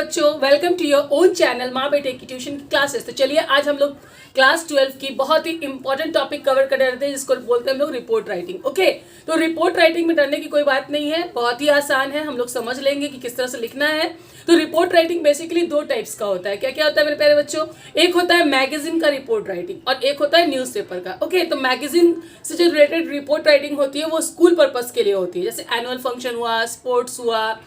बच्चों, welcome to your own channel माँ बेटे की ट्यूशन की क्लासेस। तो चलिए आज हम लोग क्लास 12 की बहुत ही इंपॉर्टेंट टॉपिक कवर कर रहे थे जिसको बोलते हैं हम लोग रिपोर्ट राइटिंग। ओके, तो रिपोर्ट राइटिंग में डरने की कोई बात नहीं है, बहुत ही आसान है, हम लोग समझ लेंगे कि किस तरह से लिखना है। तो रिपोर्ट राइटिंग बेसिकली दो टाइप्स का होता है। क्या क्या होता है मेरे प्यारे बच्चों? एक होता है मैगजीन का रिपोर्ट राइटिंग और एक होता है न्यूज़पेपर का। ओके, तो मैगजीन से जो रिलेटेड रिपोर्ट राइटिंग होती है वो स्कूल पर्पस के लिए होती है, जैसे एनुअल फंक्शन हुआ, स्पोर्ट्स हुआ,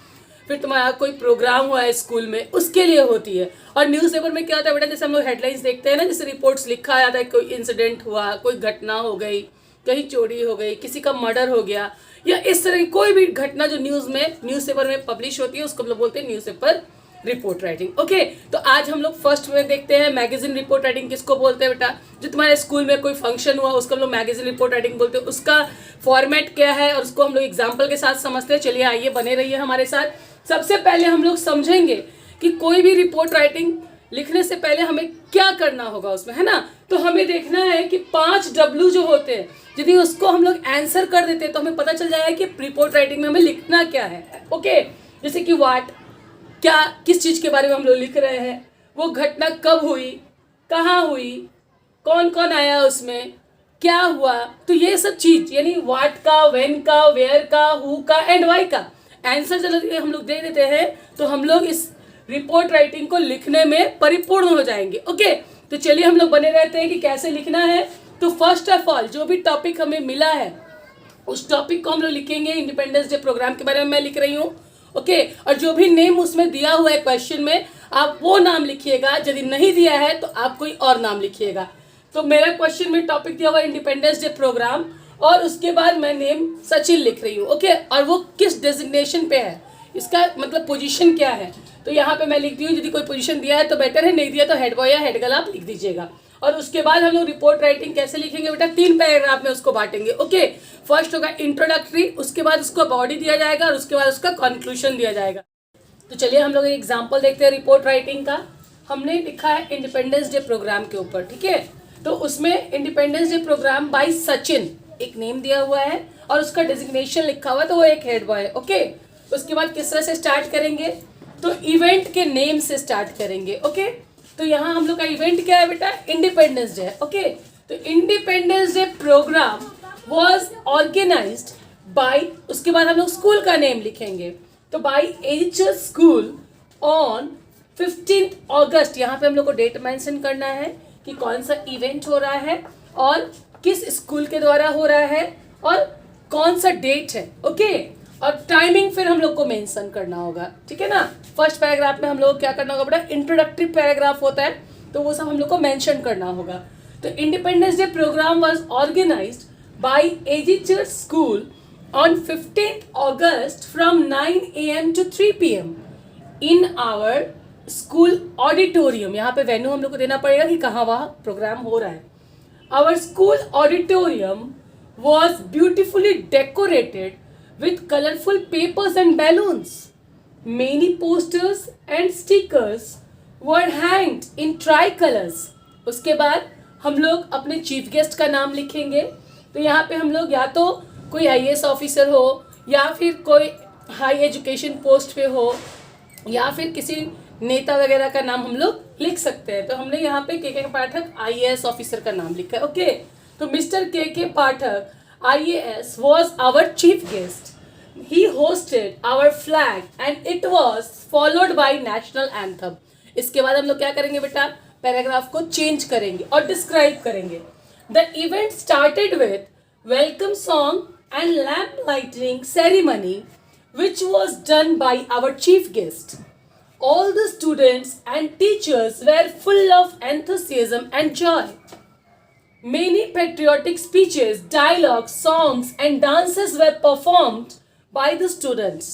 फिर तुम्हारा कोई प्रोग्राम हुआ है स्कूल में, उसके लिए होती है। और न्यूज़पेपर में क्या होता है बेटा, जैसे हम लोग हेडलाइंस देखते हैं ना, जैसे रिपोर्ट्स लिखा जाता है, कोई इंसिडेंट हुआ, कोई घटना हो गई, कहीं चोरी हो गई, किसी का मर्डर हो गया, या इस तरह की कोई भी घटना जो न्यूज़पेपर में पब्लिश होती है उसको हम लोग बोलते हैं न्यूज़पेपर रिपोर्ट राइटिंग। ओके, तो आज हम लोग फर्स्ट में देखते हैं मैगजीन रिपोर्ट राइटिंग किसको बोलते हैं बेटा। जो तुम्हारे स्कूल में कोई फंक्शन हुआ उसको हम लोग मैगजीन रिपोर्ट राइटिंग बोलते हैं। उसका फॉर्मेट क्या है और उसको हम लोग एग्जाम्पल के साथ समझते हैं। चलिए आइए, बने रहिए हमारे साथ। सबसे पहले हम लोग समझेंगे कि कोई भी रिपोर्ट राइटिंग लिखने से पहले हमें क्या करना होगा उसमें, है ना। तो हमें देखना है कि 5 W जो होते हैं, यदि उसको हम लोग आंसर कर देते हैं तो हमें पता चल जाएगा कि रिपोर्ट राइटिंग में हमें लिखना क्या है। ओके, जैसे कि व्हाट, क्या, किस चीज़ के बारे में हम लोग लिख रहे हैं, वो घटना कब हुई, कहाँ हुई, कौन कौन आया उसमें, क्या हुआ। तो ये सब चीज़ यानी व्हाट का, व्हेन का, वेयर का, हु का एंड वाई का आंसर जब हम लोग दे देते हैं तो हम लोग इस रिपोर्ट राइटिंग को लिखने में परिपूर्ण हो जाएंगे। ओके, तो चलिए हम लोग बने रहते हैं कि कैसे लिखना है। तो फर्स्ट ऑफ ऑल जो भी टॉपिक हमें मिला है उस टॉपिक को हम लोग लिखेंगे। इंडिपेंडेंस डे प्रोग्राम के बारे में मैं लिख रही हूँ। ओके, और जो भी नेम उसमें दिया हुआ है क्वेश्चन में, आप वो नाम लिखिएगा। यदि नहीं दिया है तो आप कोई और नाम लिखिएगा। तो मेरा क्वेश्चन में टॉपिक दिया हुआ है इंडिपेंडेंस डे प्रोग्राम, और उसके बाद मैं नेम सचिन लिख रही हूँ। ओके, और वो किस डेजिग्नेशन पे है, इसका मतलब पोजीशन क्या है, तो यहाँ पे मैं लिख दी हूँ। यदि कोई पोजीशन दिया है तो बेटर है, नहीं दिया तो हेड बॉय या हेड गर्ल आप लिख दीजिएगा। और उसके बाद हम लोग रिपोर्ट राइटिंग कैसे लिखेंगे बेटा, 3 पैराग्राफ में उसको बांटेंगे। ओके, फर्स्ट होगा इंट्रोडक्टरी, उसके बाद उसको बॉडी दिया जाएगा और उसके बाद उसका कंक्लूजन दिया जाएगा। तो चलिए हम लोग एक एग्जाम्पल देखते हैं रिपोर्ट राइटिंग का। हमने लिखा है इंडिपेंडेंस डे प्रोग्राम के ऊपर, ठीक है। तो उसमें independence day program by Sachin एक नेम दिया हुआ है और उसका डेजिग्नेशन लिखा हुआ है, तो वो एक हेड बॉय है। ओके, उसके बाद किस तरह से स्टार्ट करेंगे, तो इवेंट के नेम से स्टार्ट करेंगे। ओके, तो यहाँ हम लोग का इवेंट क्या है बेटा, इंडिपेंडेंस डे है। ओके, तो independence day program was organized by, उसके बाद हम लोग स्कूल का नेम लिखेंगे, तो by HS school on 15 August. यहाँ पे हम लोग को डेट मेंशन करना है कि कौन सा इवेंट हो रहा है और किस स्कूल के द्वारा हो रहा है और कौन सा डेट है। ओके, और टाइमिंग फिर हम लोग को मेंशन करना होगा, ठीक है ना। फर्स्ट पैराग्राफ में हम लोग को क्या करना होगा बेटा, इंट्रोडक्टरी पैराग्राफ होता है तो वो सब हम लोग को मेंशन करना होगा। तो independence day program was organized by AG school on 15 August from 9 AM to 3 PM in our school auditorium. यहाँ पे वेन्यू हम लोग को देना पड़ेगा कि कहाँ वहाँ प्रोग्राम हो रहा है। Our school auditorium was beautifully decorated with colorful papers and balloons. Many posters and stickers were hanged in tricolors. उसके बाद हम लोग अपने चीफ गेस्ट का नाम लिखेंगे। तो यहाँ पे हम लोग या तो कोई IAS ऑफिसर हो या फिर कोई हाई एजुकेशन पोस्ट पे हो या फिर किसी नेता वगैरह का नाम हम लोग लिख सकते हैं। तो हमने यहाँ पे के पाठक IAS ऑफिसर का नाम लिखा है। ओके, तो मिस्टर के पाठक IAS was our chief guest. He hosted our flag and it was followed by national anthem. इसके बाद हम लोग क्या करेंगे बेटा, पैराग्राफ को चेंज करेंगे और डिस्क्राइब करेंगे। The event started with welcome song and lamp lighting ceremony which was done by our chief guest. All the students and teachers were full of enthusiasm and joy. Many patriotic speeches, dialogues, songs, and dances were performed by the students.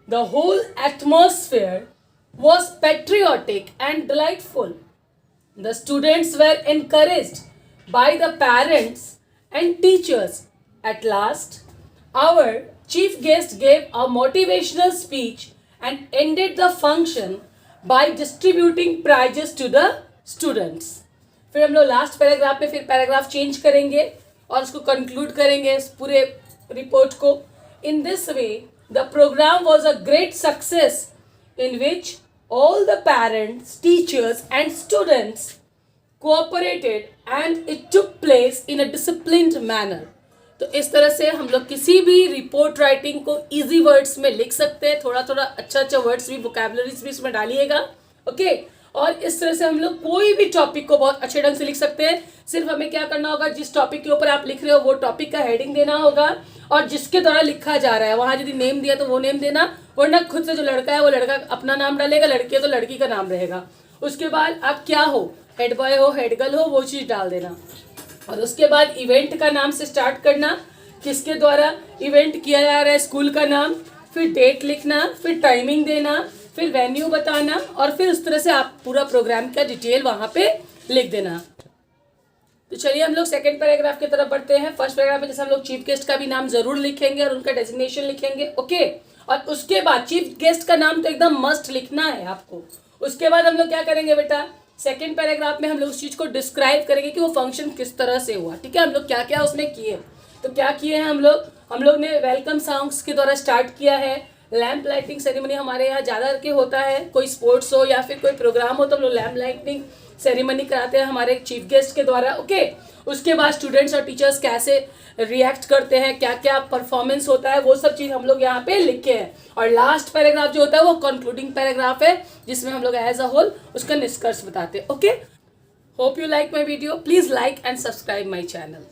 The whole atmosphere was patriotic and delightful. The students were encouraged by the parents and teachers. At last, our chief guest gave a motivational speech and ended the function by distributing prizes to the students. फिर हम लोग last paragraph में फिर paragraph change करेंगे और उसको conclude करेंगे इस पूरे रिपोर्ट को। In this way, the program was a great success in which all the parents, teachers and students cooperated and it took place in a disciplined manner. तो इस तरह से हम लोग किसी भी रिपोर्ट राइटिंग को इजी वर्ड्स में लिख सकते हैं, थोड़ा थोड़ा अच्छा वर्ड्स भी, वोकैबुलरीज भी इसमें डालिएगा, ओके। और इस तरह से हम लोग कोई भी टॉपिक को बहुत अच्छे ढंग से लिख सकते हैं। सिर्फ हमें क्या करना होगा, जिस टॉपिक के ऊपर आप लिख रहे हो वो टॉपिक का हेडिंग देना होगा और जिसके द्वारा लिखा जा रहा है वहाँ यदि नेम दिया तो वो नेम देना, वरना खुद से जो लड़का है वो लड़का अपना नाम डालेगा, लड़की है तो लड़की का नाम रहेगा। उसके बाद आप क्या हो, हेड बॉय हो, हेड गर्ल हो, वो चीज़ डाल देना। और उसके बाद इवेंट का नाम से स्टार्ट करना, किसके द्वारा इवेंट किया जा रहा है, स्कूल का नाम, फिर डेट लिखना, फिर टाइमिंग देना, फिर वेन्यू बताना और फिर उस तरह से आप पूरा प्रोग्राम का डिटेल वहाँ पे लिख देना। तो चलिए हम लोग सेकंड पैराग्राफ की तरफ बढ़ते हैं। फर्स्ट पैराग्राफ में जैसे हम लोग चीफ गेस्ट का भी नाम जरूर लिखेंगे और उनका डेजिग्नेशन लिखेंगे, ओके। और उसके बाद चीफ गेस्ट का नाम तो एकदम मस्ट लिखना है आपको। उसके बाद हम लोग क्या करेंगे बेटा, सेकंड पैराग्राफ में हम लोग उस चीज़ को डिस्क्राइब करेंगे कि वो फंक्शन किस तरह से हुआ, ठीक है। हम लोग क्या क्या उसमें किए, तो क्या किए हैं हम लोग ने वेलकम सॉन्ग्स के द्वारा स्टार्ट किया है। लैम्प लाइटिंग सेरेमनी हमारे यहाँ ज़्यादा के होता है, कोई स्पोर्ट्स हो या फिर कोई प्रोग्राम हो तो हम लोग लैम्प लाइटिंग सेरेमनी कराते हैं हमारे चीफ गेस्ट के द्वारा, ओके। उसके बाद स्टूडेंट्स और टीचर्स कैसे रिएक्ट करते हैं, क्या क्या परफॉर्मेंस होता है, वो सब चीज़ हम लोग यहाँ पे लिखे हैं। और लास्ट पैराग्राफ जो होता है वो कंक्लूडिंग पैराग्राफ है, जिसमें हम लोग एज अ होल उसका निष्कर्ष बताते हैं, okay. Hope you like my video, please like and subscribe my channel.